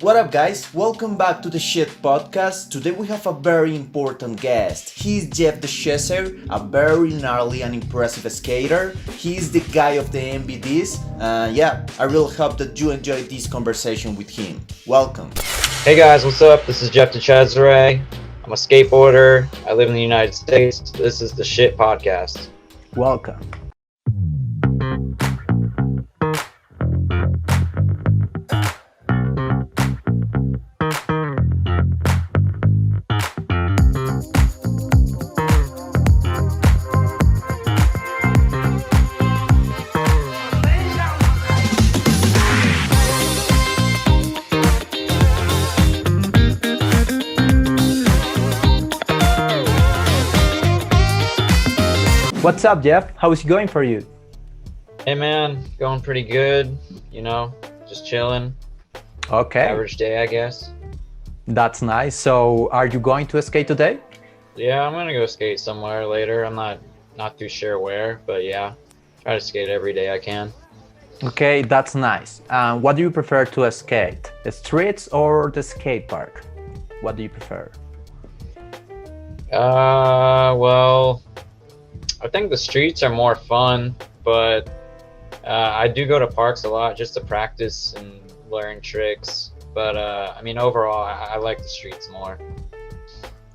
What up, guys? Welcome back to the Shit Podcast. Today we have a very important guest. He's Jeff DeChesare, a very gnarly and impressive skater. He's the guy of the MBDs. I really hope that you enjoyed this conversation with him. Welcome. Hey guys, what's up? This is Jeff DeChesare. I'm a skateboarder. I live in the United States. This is the Shit Podcast. Welcome. What's up, Jeff? How is it going for you? Hey man, going pretty good. Just chilling. Okay. Average day, I guess. That's nice. So, are you going to skate today? Yeah, I'm gonna go skate somewhere later. I'm not too sure where, but yeah, try to skate every day I can. Okay, that's nice. What do you prefer to skate? The streets or the skate park? What do you prefer? Well, I think the streets are more fun, but I do go to parks a lot just to practice and learn tricks. But overall, I like the streets more.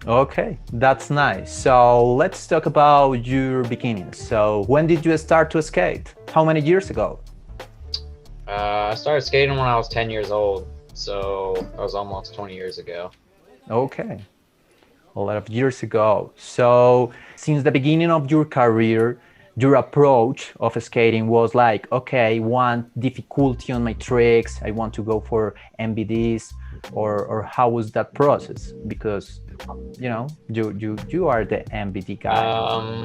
Okay, that's nice. So let's talk about your beginnings. So when did you start to skate? How many years ago? I started skating when I was 10 years old, so that was almost 20 years ago. Okay, a lot of years ago. So since the beginning of your career, your approach of skating was like, okay, I want difficulty on my tricks, I want to go for MBDs, or how was that process? Because you are the MBD guy.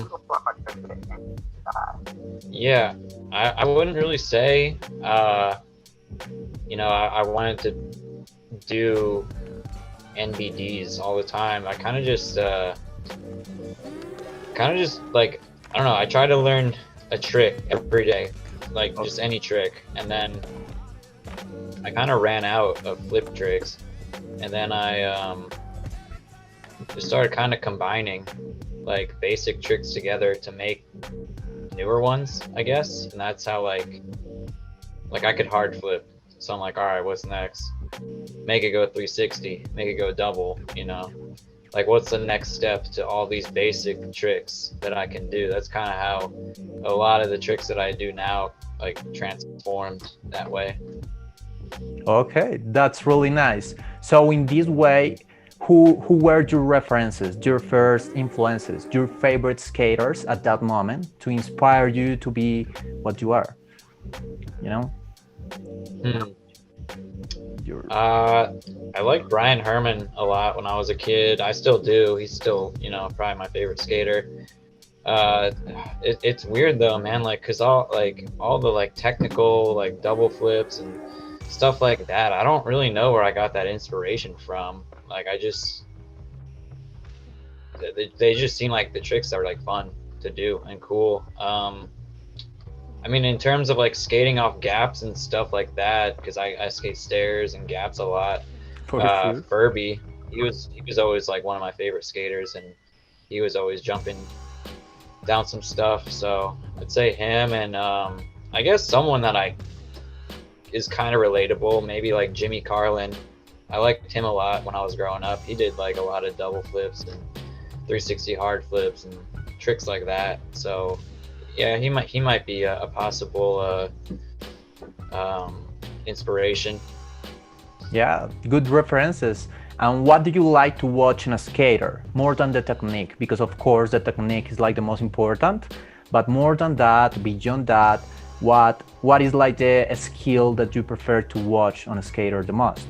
Yeah, I wouldn't really say I wanted to do MBDs all the time. I kind of just like, I don't know, I try to learn a trick every day, like just any trick, and then I kind of ran out of flip tricks, and then I just started kind of combining like basic tricks together to make newer ones, I guess. And that's how like I could hard flip, so I'm like, all right, what's next? Make it go 360, make it go double, like what's the next step to all these basic tricks that I can do. That's kind of how a lot of the tricks that I do now like transformed that way. Okay, that's really nice. So in this way, who were your references, your first influences, your favorite skaters at that moment to inspire you to be what you are? I liked Brian Herman a lot when I was a kid. I still do. He's still, probably my favorite skater. It's weird though, man. Like, cause all the like technical like double flips and stuff like that, I don't really know where I got that inspiration from. Like, they just seem like the tricks that were like fun to do and cool. In terms of like skating off gaps and stuff like that, because I skate stairs and gaps a lot. Furby, he was always like one of my favorite skaters, and he was always jumping down some stuff. So I'd say him, and I guess someone that is kind of relatable, maybe like Jimmy Carlin. I liked him a lot when I was growing up. He did like a lot of double flips and 360 hard flips and tricks like that. So yeah, he might be a possible inspiration. Yeah, good references. And what do you like to watch in a skater, more than the technique? Because of course the technique is like the most important, but more than that, beyond that, what is like the skill that you prefer to watch on a skater the most?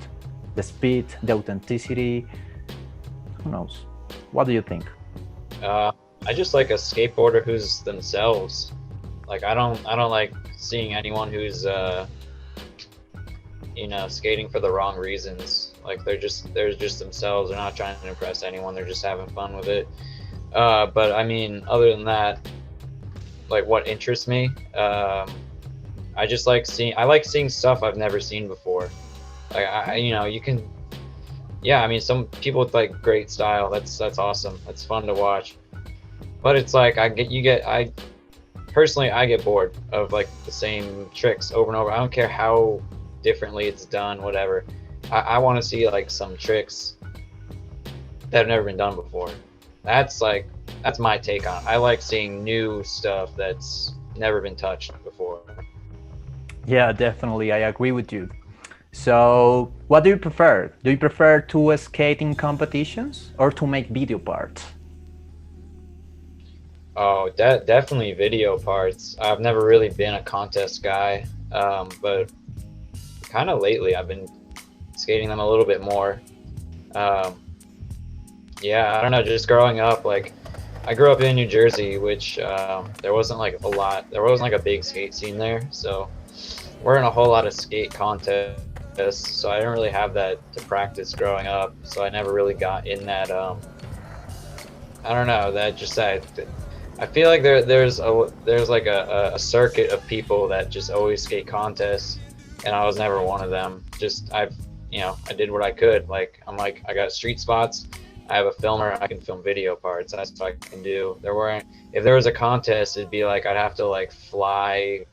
The speed, the authenticity, who knows? What do you think? I just like a skateboarder who's themselves. Like I don't like seeing anyone who's skating for the wrong reasons. Like they're just themselves. They're not trying to impress anyone. They're just having fun with it. But other than that, like what interests me, I like seeing stuff I've never seen before. Like you can. Yeah, I mean, some people with like great style. That's awesome. That's fun to watch. But it's like I personally get bored of like the same tricks over and over. I don't care how differently it's done, whatever. I want to see like some tricks that have never been done before. That's my take on it. I like seeing new stuff that's never been touched before. Yeah, definitely, I agree with you. So, what do you prefer? Do you prefer to skate in competitions or to make video parts? Oh, definitely video parts. I've never really been a contest guy, but kind of lately I've been skating them a little bit more. Yeah, I don't know, just growing up, like, I grew up in New Jersey, which there wasn't like a big skate scene there, so weren't a whole lot of skate contests, so I didn't really have that to practice growing up, so I never really got in that, I don't know, I feel like there's like a circuit of people that just always skate contests, and I was never one of them. I did what I could. Like I got street spots. I have a filmer. I can film video parts. That's what I can do. If there was a contest, it'd be like I'd have to like fly,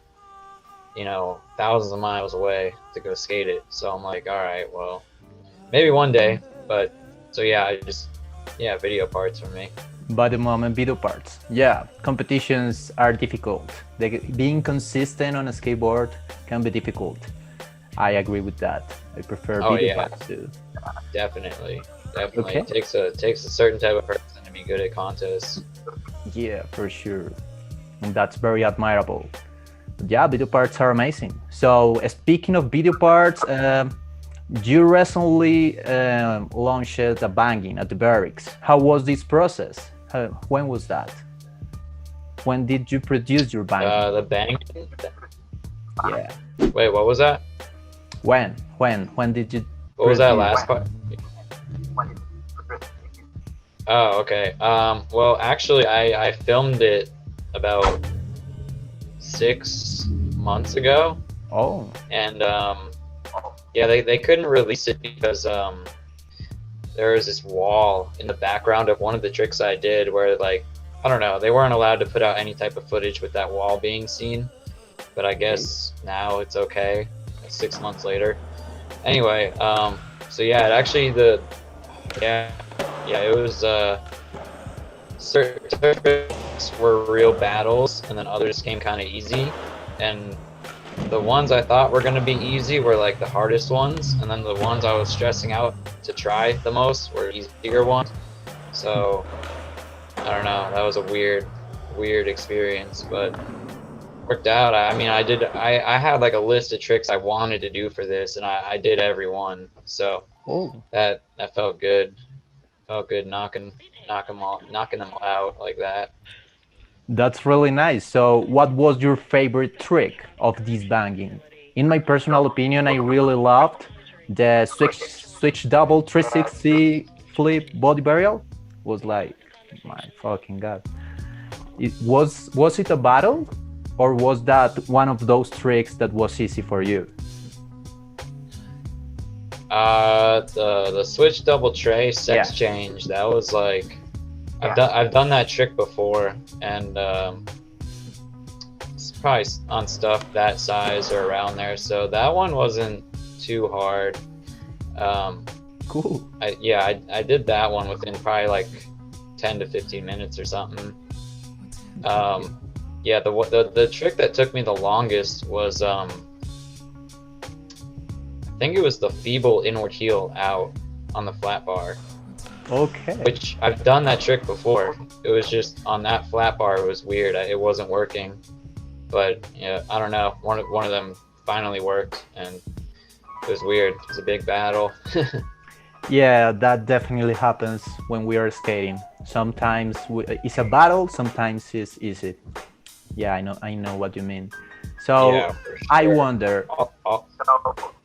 thousands of miles away to go skate it. So I'm like, all right, well, maybe one day. But so yeah, video parts for me. By the moment, video parts. Yeah, competitions are difficult. Being consistent on a skateboard can be difficult. I agree with that. I prefer video parts too. Definitely. Okay. It takes a certain type of person to be good at contests. Yeah, for sure. And that's very admirable. But yeah, video parts are amazing. So speaking of video parts, you recently launched a banging at the Berrics. How was this process? When was that? When did you produce your banging? The bang. Yeah. Wait, what was that? When did you? What was that last part? Oh, okay. Well, actually, I filmed it about 6 months ago. Oh. And yeah, they couldn't release it because there was this wall in the background of one of the tricks I did where, like, I don't know, they weren't allowed to put out any type of footage with that wall being seen. But I guess now it's okay. 6 months later. Anyway, so yeah, it was certain tricks were real battles, and then others came kind of easy. And the ones I thought were going to be easy were like the hardest ones, and then the ones I was stressing out to try the most were easier ones. So I don't know, that was a weird experience, but worked out. I had like a list of tricks I wanted to do for this, and I did every one. So that felt good. Felt good knocking them all out like that. That's really nice. So what was your favorite trick of this banging? In my personal opinion, I really loved the switch double 360 flip body burial. Was like, my fucking god. Was it a battle, or was that one of those tricks that was easy for you? The switch double tray sex change, that was like, I've done that trick before, and it's probably on stuff that size or around there, so that one wasn't too hard. Cool. I did that one within probably like 10 to 15 minutes or something. Yeah, the trick that took me the longest was I think it was the feeble inward heel out on the flat bar. Okay. Which I've done that trick before. It was just on that flat bar, it was weird. It wasn't working. But yeah, I don't know. One of them finally worked, and it was weird. It was a big battle. Yeah, that definitely happens when we are skating. Sometimes it's a battle, sometimes it's easy. Yeah, I know what you mean. So yeah, sure. I wonder,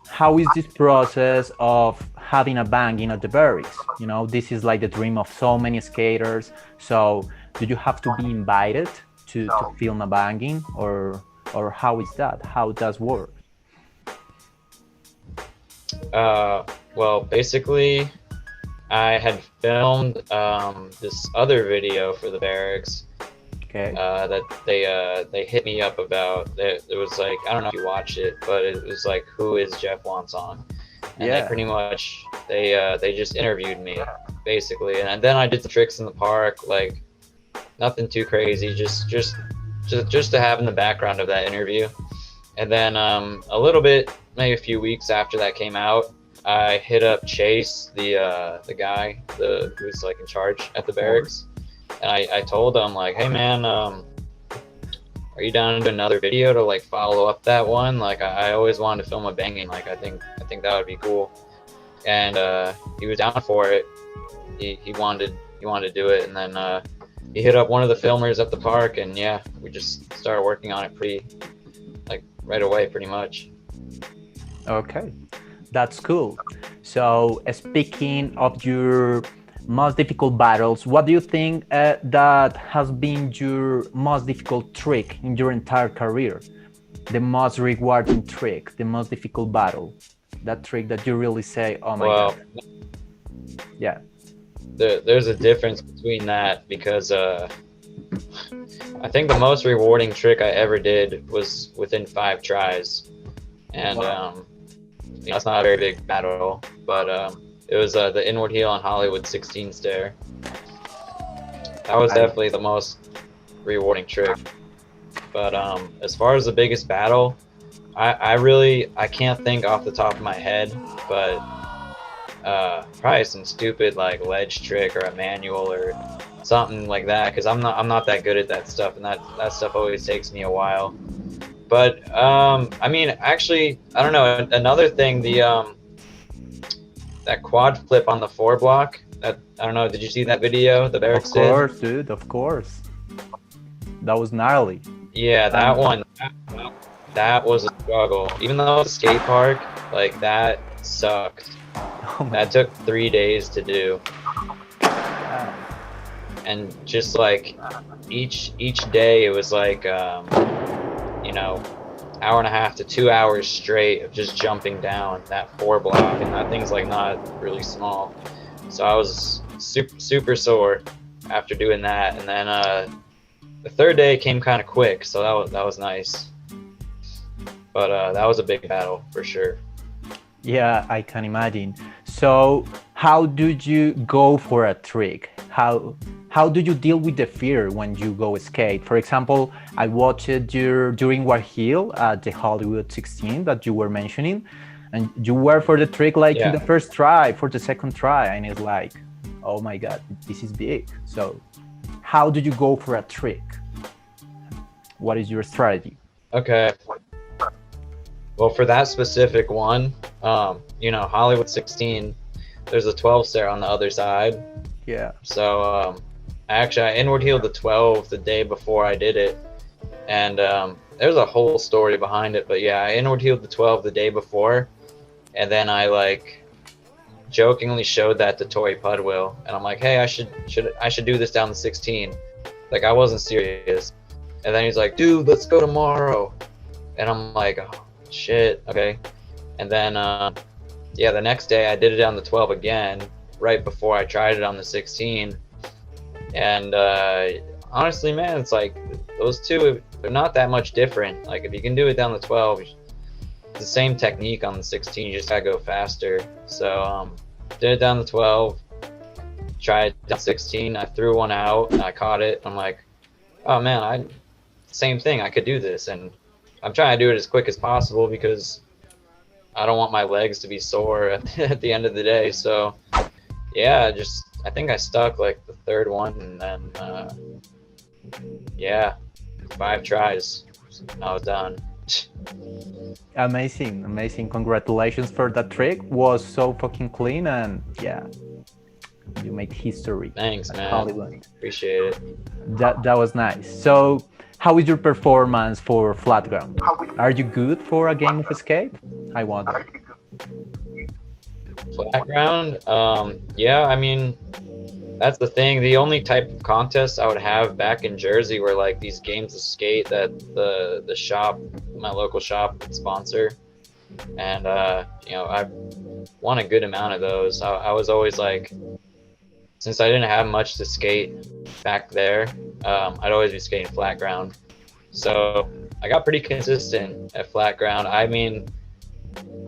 how is this process of having a banging at the Berrics? You know, this is like the dream of so many skaters. So do you have to be invited to film a banging, or how is that? How does work? Well, basically, I had filmed this other video for the Berrics Okay. that they hit me up about. It was like, I don't know if you watched it, but it was like, who is Jeff wants on, and Yeah. they pretty much they just interviewed me basically, and then I did the tricks in the park, like nothing too crazy, just to have in the background of that interview. And then a little bit, maybe a few weeks after that came out, I hit up Chase, the guy who's like in charge at the Berrics, and I told him like, hey man, are you down to do another video to like follow up that one? Like I always wanted to film a banging. Like I think that would be cool. And he was down for it. He wanted to do it, and then he hit up one of the filmers at the park, and yeah, we just started working on it pretty like right away, pretty much. Okay, that's cool. So speaking of your most difficult battles, what do you think that has been your most difficult trick in your entire career? The most rewarding trick, the most difficult battle, that trick that you really say, oh my God. Yeah. There's a difference between that, because I think the most rewarding trick I ever did was within 5 tries, and that's not a very big battle, but it was the inward heel on Hollywood 16 stair. That was definitely the most rewarding trick. But as far as the biggest battle, I can't think off the top of my head, but probably some stupid like ledge trick or a manual or something like that, because I'm not that good at that stuff, and that stuff always takes me a while. But I mean, actually, I don't know, another thing, that quad flip on the 4 block, that, I don't know, did you see that video the Berrics did? Of course, dude, of course. That was gnarly. Yeah, that one, that was a struggle. Even though it's a skate park, like that sucked. Oh That took 3 days to do. God. And just like each day it was like you know, hour and a half to 2 hours straight of just jumping down that 4 block, and that thing's like not really small. So I was super sore after doing that, and then the 3rd day came kind of quick, so that was nice. But that was a big battle for sure. Yeah, I can imagine. So how do you go for a trick? How do you deal with the fear when you go skate? For example, I watched your during War Hill at the Hollywood 16 that you were mentioning, and you were for the trick like in the first try, for the second try, and it's like, oh my God, this is big. So how do you go for a trick? What is your strategy? Okay. Well, for that specific one, you know, Hollywood 16, there's a 12 stair on the other side. Yeah. So actually, I inward heeled the 12 the day before I did it, and there's a whole story behind it. But yeah, I inward heeled the 12 the day before, and then I like jokingly showed that to Tori Pudwill, and I'm like, hey, I should do this down the 16. Like, I wasn't serious. And then he's like, dude, let's go tomorrow. And I'm like, oh shit, okay. And then yeah, the next day I did it down the 12 again, right before I tried it on the 16. And honestly, man, it's like those two, they're not that much different. Like, if you can do it down the 12, it's the same technique on the 16, you just gotta go faster. So did it down the 12, tried down 16, I threw one out and I caught it. I'm like, oh man, same thing, I could do this. And I'm trying to do it as quick as possible because I don't want my legs to be sore at the end of the day. So yeah, I think I stuck like the 3rd one, and then yeah, 5 tries, I was done. Amazing. Congratulations for that trick. Was so fucking clean, and yeah, you made history. Thanks, man. Hollywood. Appreciate it. That was nice. So how is your performance for flat ground? Are you good for a game of skate? I wonder. Flat ground, yeah, I mean, that's the thing. The only type of contests I would have back in Jersey were like these games of skate that the shop, my local shop, would sponsor. And you know, won a good amount of those. I was always like, since I didn't have much to skate back there, I'd always be skating flat ground. So I got pretty consistent at flat ground. I mean,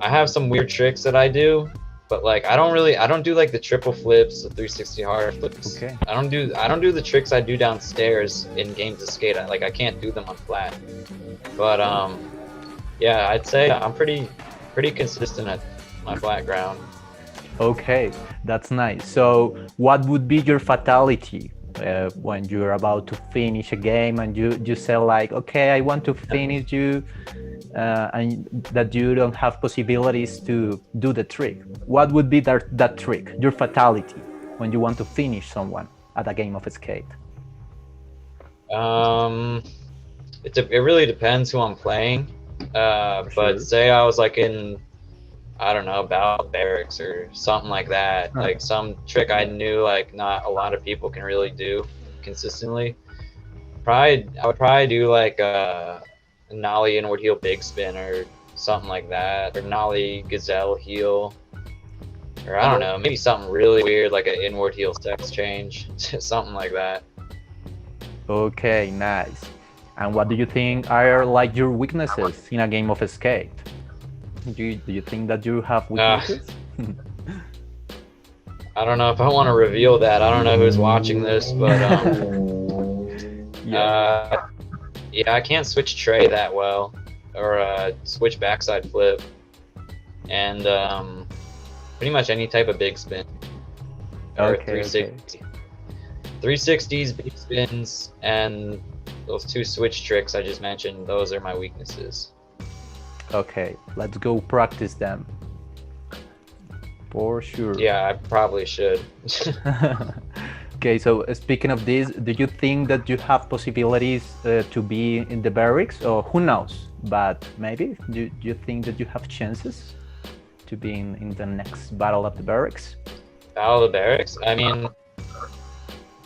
I have some weird tricks that I do, but like I don't do like the triple flips, the 360 hard flips. Okay. I don't do the tricks I do downstairs in games of skate. I can't do them on flat. But yeah, I'd say I'm pretty consistent at my flat ground. Okay, that's nice. So what would be your fatality when you're about to finish a game and you say like, okay, I want to finish you, and that you don't have possibilities to do the trick? What would be that trick, your fatality, when you want to finish someone at a game of skate? It really depends who I'm playing. But say I was like in, I don't know, about Berrics or something like that, like some trick I knew like not a lot of people can really do consistently. I would probably do like a nollie inward heel big spin or something like that, or nollie gazelle heel, or I don't know, maybe something really weird like an inward heel sex change, something like that. Okay, nice. And what do you think are like your weaknesses in a game of skate? Do you think that you have weaknesses? I don't know if I want to reveal that. I don't know who's watching this, but yeah, I can't switch tray that well, or switch backside flip, and pretty much any type of big spin, or 360. 360s, big spins, and those two switch tricks I just mentioned, those are my weaknesses. Okay, let's go practice them. For sure. Yeah, I probably should. Okay, so speaking of this, do you think that you have possibilities to be in the barracks, or who knows? But maybe, do you think that you have chances to be in the next Battle of the Barracks? Battle of the Barracks? I mean,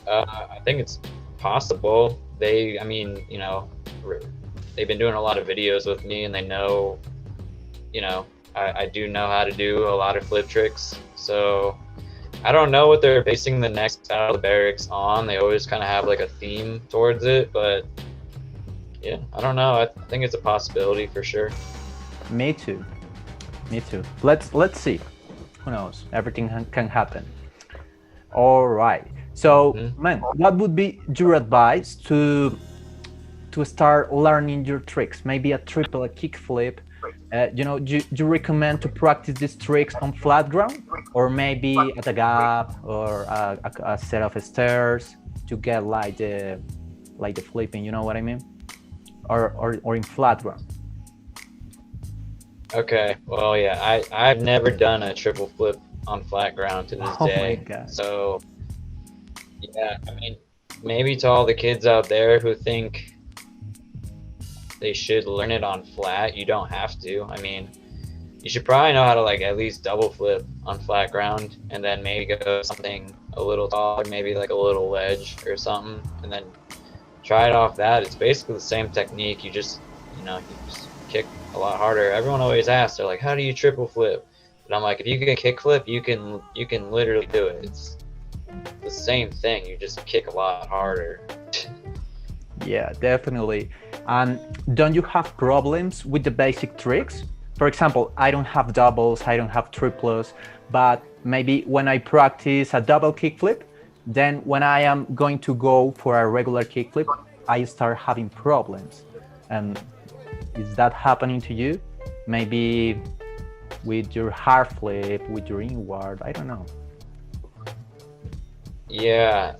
I think it's possible. I mean, you know, they've been doing a lot of videos with me, and they know, you know, I do know how to do a lot of flip tricks. So I don't know what they're basing the next Battle of the Berrics on. They always kind of have like a theme towards it, but yeah, I don't know. I think it's a possibility for sure. Me too. Me too. Let's see. Who knows? Everything can happen. All right. So, man, what would be your advice to start learning your tricks? Maybe a triple, a kickflip. You know, do you recommend to practice these tricks on flat ground, or maybe at a gap, or a set of stairs to get like the flipping? You know what I mean? Or in flat ground. Okay. Well, yeah, I've never done a triple flip on flat ground to this day. My God. So, yeah, I mean, maybe to all the kids out there who think they should learn it on flat, you don't have to. I mean, you should probably know how to like at least double flip on flat ground, and then maybe go something a little taller, maybe like a little ledge or something, and then try it off that. It's basically the same technique. You just kick a lot harder. Everyone always asks, they're like, how do you triple flip? But I'm like, if you can kick flip, you can literally do it. It's the same thing. You just kick a lot harder. Yeah, definitely. And don't you have problems with the basic tricks? For example, I don't have doubles, I don't have triples, but maybe when I practice a double kickflip, then when I am going to go for a regular kickflip, I start having problems. And is that happening to you? Maybe with your hard flip, with your inward, I don't know. Yeah,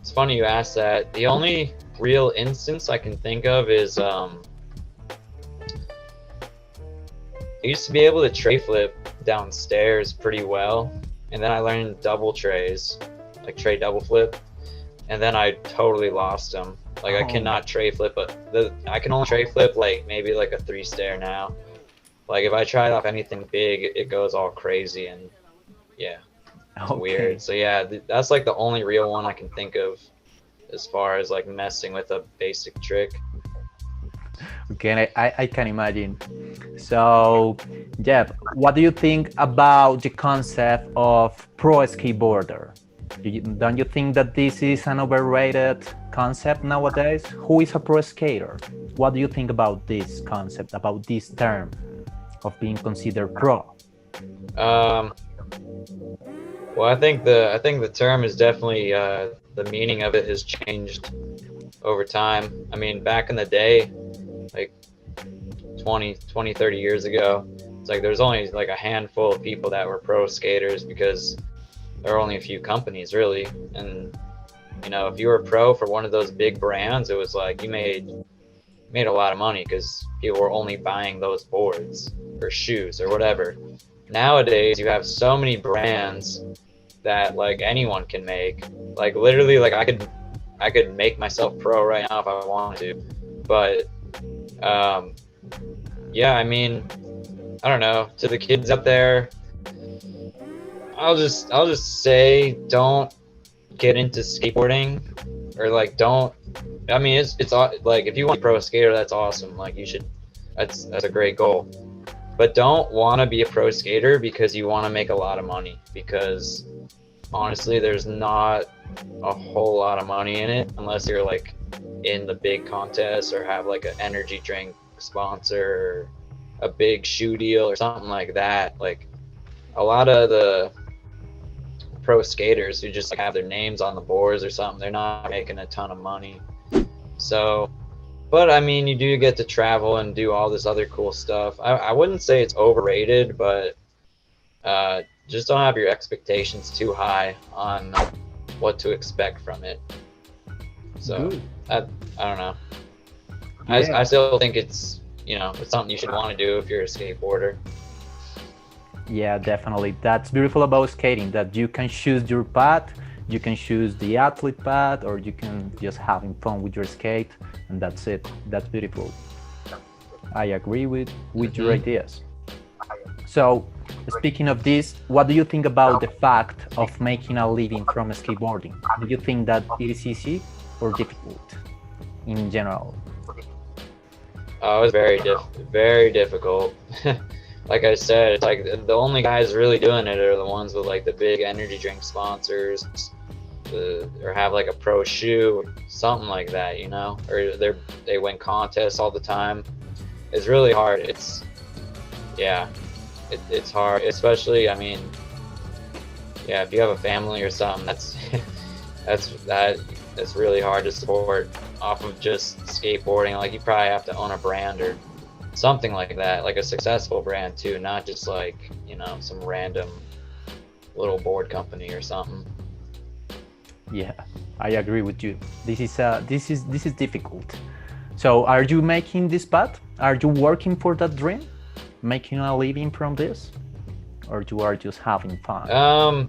it's funny you asked that. The only real instance I can think of is I used to be able to tray flip downstairs pretty well, and then I learned double trays, like tray double flip, and then I totally lost them. Like I cannot tray flip, but I can only tray flip like maybe like a 3-stair now. Like if I try it off anything big, it goes all crazy, and yeah, it's weird. So yeah, that's like the only real one I can think of as far as like messing with a basic trick. Okay, I can imagine. So, Jeff, what do you think about the concept of pro skateboarder? Don't you think that this is an overrated concept nowadays? Who is a pro skater? What do you think about this concept, about this term of being considered pro? Um, well, I think the term is definitely the meaning of it has changed over time. I mean, back in the day, like 30 years ago, it's like there's only like a handful of people that were pro skaters because there were only a few companies really. And you know, if you were pro for one of those big brands, it was like you made a lot of money because people were only buying those boards or shoes or whatever. Nowadays, you have so many brands that like anyone can make. Like literally, like I could make myself pro right now if I wanted to. But yeah, I mean, I don't know. To the kids out there, I'll just say don't get into skateboarding, or like don't. I mean, it's like if you want to be a pro skater, that's awesome. Like you should. That's a great goal. But don't want to be a pro skater because you want to make a lot of money, because honestly there's not a whole lot of money in it unless you're like in the big contests or have like an energy drink sponsor or a big shoe deal or something like that. Like a lot of the pro skaters who just like have their names on the boards or something, they're not making a ton of money. So but I mean, you do get to travel and do all this other cool stuff. I wouldn't say it's overrated, but just don't have your expectations too high on what to expect from it. So I don't know. I still think it's, you know, it's something you should want to do if you're a skateboarder. Yeah, definitely. That's beautiful about skating, that you can choose your path. You can choose the athlete path, or you can just having fun with your skate, and that's it. That's beautiful. I agree with your ideas. So, speaking of this, what do you think about the fact of making a living from skateboarding? Do you think that it is easy or difficult in general? Oh, it's very difficult. Like I said, it's like the only guys really doing it are the ones with like the big energy drink sponsors, or have like a pro shoe, something like that, you know, or they win contests all the time. It's really hard. It's hard, especially, I mean, yeah, if you have a family or something, that's really hard to support off of just skateboarding. Like you probably have to own a brand or something like that, like a successful brand too, not just like, you know, some random little board company or something. Yeah, I agree with you. This is difficult. So, are you making this path? Are you working for that dream, making a living from this, or you are just having fun? I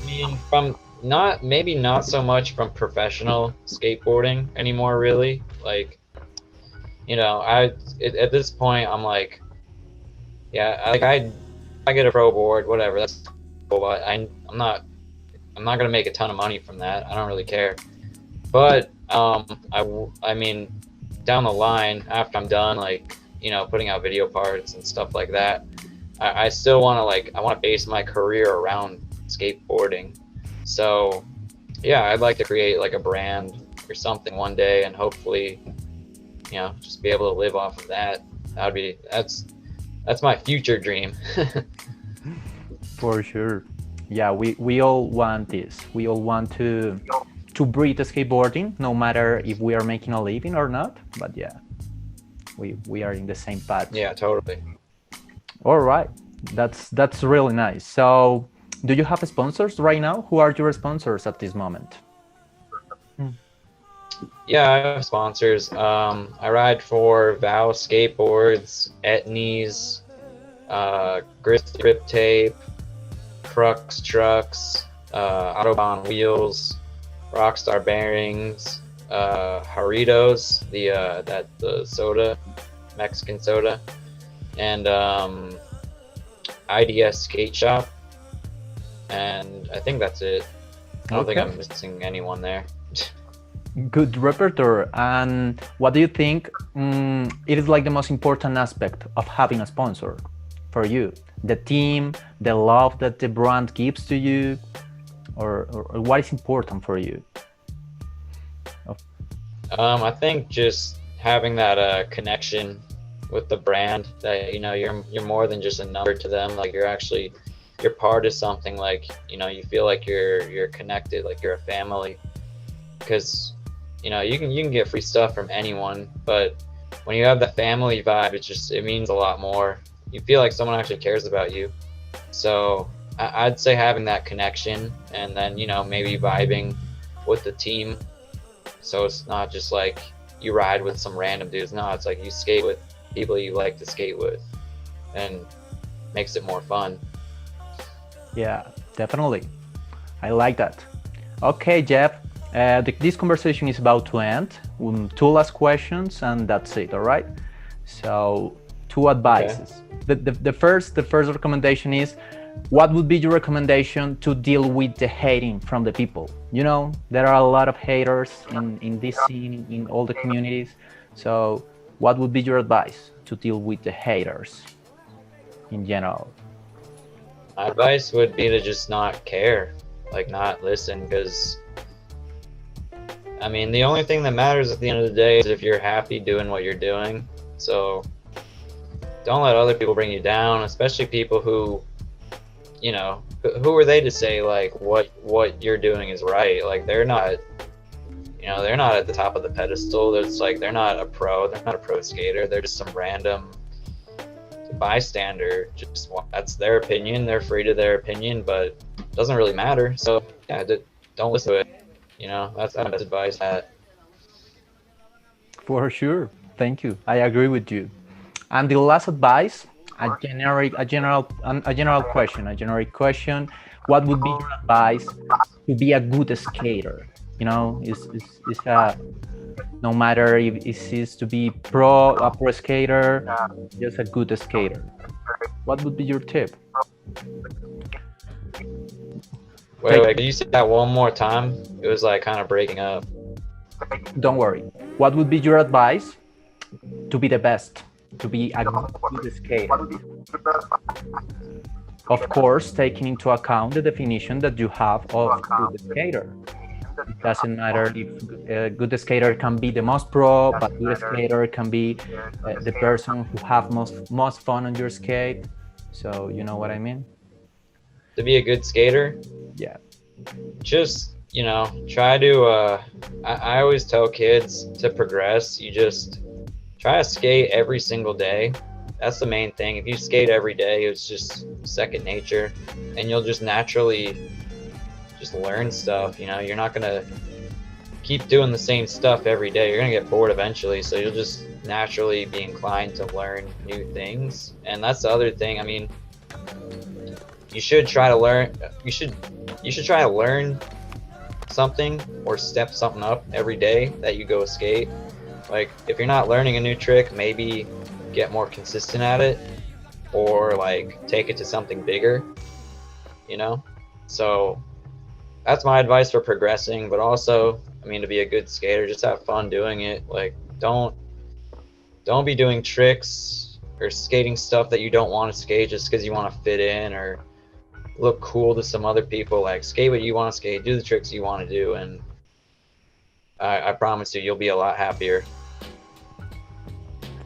mean, from maybe not so much from professional skateboarding anymore, really. Like, you know, at this point, I'm like, yeah, like I get a pro board, whatever. That's cool, but I'm not gonna make a ton of money from that. I don't really care. But I mean, down the line, after I'm done, like, you know, putting out video parts and stuff like that, I still want to I want to base my career around skateboarding. So yeah, I'd like to create like a brand or something one day, and hopefully, you know, just be able to live off of that. That's my future dream. For sure. Yeah, we all want this. We all want to breathe skateboarding, no matter if we are making a living or not. But yeah, we are in the same path. Yeah, totally. All right, that's really nice. So, do you have sponsors right now? Who are your sponsors at this moment? Yeah, I have sponsors. I ride for Vow Skateboards, Etnies, Grizzly Grip Tape, Crux Trucks, Autobahn Wheels, Rockstar Bearings, Jarritos, the soda, Mexican soda, and IDS Skate Shop, and I think that's it. I don't think I'm missing anyone there. Good repertoire. And what do you think it is like the most important aspect of having a sponsor for you? The team, the love that the brand gives to you, or what is important for you? I think just having that connection with the brand, that you're more than just a number to them. Like you're part of something. Like you feel like you're connected, like you're a family. Because you can get free stuff from anyone, but when you have the family vibe, it means a lot more. You feel like someone actually cares about you. So I'd say having that connection, and then maybe vibing with the team. So it's not just like you ride with some random dudes. No, it's like you skate with people you like to skate with, and makes it more fun. Yeah, definitely. I like that. Okay, Jeff, this conversation is about to end. Two last questions, and that's it. All right. So, two advices. Okay. The first recommendation is, what would be your recommendation to deal with the hating from the people? There are a lot of haters in this scene, in all the communities. So what would be your advice to deal with the haters in general? My advice would be to just not care, like not listen, because the only thing that matters at the end of the day is if you're happy doing what you're doing. So don't let other people bring you down, especially people who who are they to say like what you're doing is right? Like they're not at the top of the pedestal. It's like they're not a pro skater. They're just some random bystander. Just that's their opinion. They're free to their opinion, but it doesn't really matter. So yeah, don't listen to it. That's my best advice. For sure. Thank you. I agree with you. And the last advice, a generic question. What would be your advice to be a good skater? No matter if it is to be a pro skater, just a good skater. What would be your tip? Wait, can you say that one more time? It was like kind of breaking up. Don't worry. What would be your advice to be the best? To be a good skater? Of course, taking into account the definition that you have of good skater. It doesn't matter if a good skater can be the most pro, but good skater can be the person who have most fun on your skate. So you know what I mean? To be a good skater? Yeah. Just, try to, I always tell kids to progress. You just try to skate every single day. That's the main thing. If you skate every day, it's just second nature, and you'll just naturally just learn stuff. You're not gonna keep doing the same stuff every day. You're gonna get bored eventually, so you'll just naturally be inclined to learn new things. And that's the other thing. You should try to learn. You should try to learn something or step something up every day that you go skate. Like if you're not learning a new trick, maybe get more consistent at it, or like take it to something bigger, So that's my advice for progressing, but also, to be a good skater, just have fun doing it. Like don't be doing tricks or skating stuff that you don't want to skate just because you want to fit in or look cool to some other people. Like skate what you want to skate, do the tricks you want to do, and I promise you'll be a lot happier.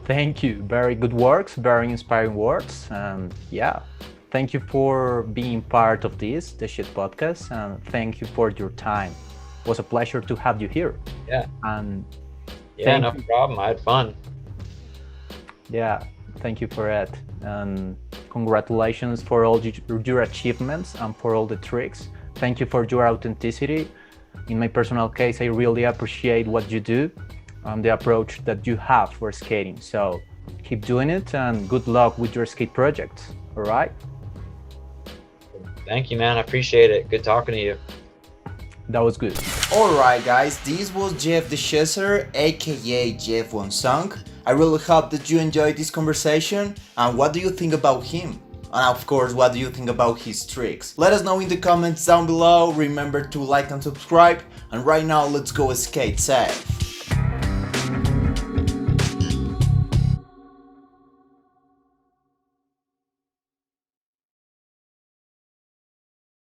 Thank you. Very good words, very inspiring words. And thank you for being part of the Shit Podcast, and thank you for your time. It was a pleasure to have you here. Yeah. And no problem. I had fun. Yeah, thank you for it. And congratulations for all your achievements and for all the tricks. Thank you for your authenticity. In my personal case, I really appreciate what you do and the approach that you have for skating. So keep doing it, and good luck with your skate projects. All right? Thank you, man. I appreciate it. Good talking to you. That was good. Alright guys, this was Jeff DeChesare, aka Jeff Wonsung. I really hope that you enjoyed this conversation, and what do you think about him? And of course, what do you think about his tricks? Let us know in the comments down below. Remember to like and subscribe. And right now, let's go skate safe.